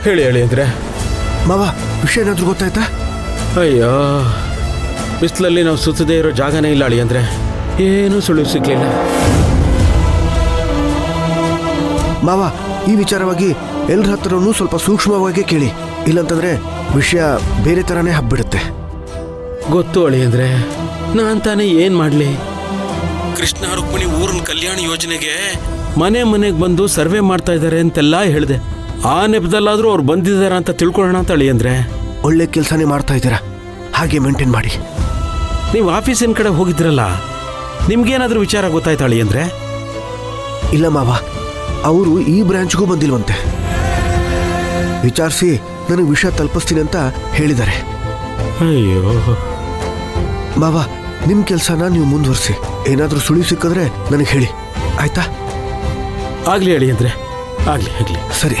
ಹೇಳಿ ಹೇಳಿ ಅಂದರೆ. ಮಾವ, ವಿಷಯ ಏನಾದರೂ ಗೊತ್ತಾಯ್ತಾ? ಅಯ್ಯೋ, ಬಿಸಿಲಲ್ಲಿ ನಾವು ಸುತ್ತದೇ ಇರೋ ಜಾಗನೇ ಇಲ್ಲ ಅಳಿ ಅಂದರೆ, ಏನೂ ಸುಳಿವು ಸಿಗ್ಲಿಲ್ಲ. ಮಾವ, ಈ ವಿಚಾರವಾಗಿ ಎಲ್ಲರ ಹತ್ರನೂ ಸ್ವಲ್ಪ ಸೂಕ್ಷ್ಮವಾಗಿ ಕೇಳಿ, ಇಲ್ಲಂತಂದ್ರೆ ವಿಷಯ ಬೇರೆ ಥರನೇ ಹಬ್ಬಿಡುತ್ತೆ. ಗೊತ್ತು ಅಳಿ ಅಂದರೆ, ನಾನು ತಾನೇ ಏನು ಮಾಡಲಿ? ಕೃಷ್ಣ ರುಕ್ಮಿಣಿ ಊರಿನ ಕಲ್ಯಾಣ ಯೋಜನೆಗೆ ಮನೆ ಮನೆಗೆ ಬಂದು ಸರ್ವೆ ಮಾಡ್ತಾ ಇದ್ದಾರೆ ಅಂತೆಲ್ಲ ಹೇಳಿದೆ. ಆ ನೆಪದಲ್ಲಾದರೂ ಅವ್ರು ಬಂದಿದ್ದಾರ ಅಂತ ತಿಳ್ಕೊಳ್ಳೋಣ ಅಂತ ಅಳಿ ಅಂದರೆ. ಒಳ್ಳೆ ಕೆಲಸನೇ ಮಾಡ್ತಾ ಇದ್ದೀರಾ, ಹಾಗೆ ಮೇಂಟೈನ್ ಮಾಡಿ. ನೀವು ಆಫೀಸಿನ ಕಡೆ ಹೋಗಿದ್ರಲ್ಲ, ನಿಮ್ಗೇನಾದರೂ ವಿಚಾರ ಗೊತ್ತಾಯ್ತಾ ಅಳಿ ಅಂದರೆ? ಇಲ್ಲ ಮಾವ, ಅವರು ಈ ಬ್ರಾಂಚ್ಗೂ ಬಂದಿಲ್ವಂತೆ. ವಿಚಾರಿಸಿ ನನಗೆ ವಿಷಯ ತಲುಪಿಸ್ತೀನಿ ಅಂತ ಹೇಳಿದ್ದಾರೆ. ಅಯ್ಯೋ ಮಾವ, ನಿಮ್ಮ ಕೆಲಸನ ನೀವು ಮುಂದುವರಿಸಿ. ಏನಾದರೂ ಸುಳಿವು ಸಿಕ್ಕಿದ್ರೆ ನನಗೆ ಹೇಳಿ, ಆಯ್ತಾ? ಆಗಲಿ ಅಳಿ ಅಂದರೆ, ಆಗಲಿ ಆಗಲಿ. ಸರಿ.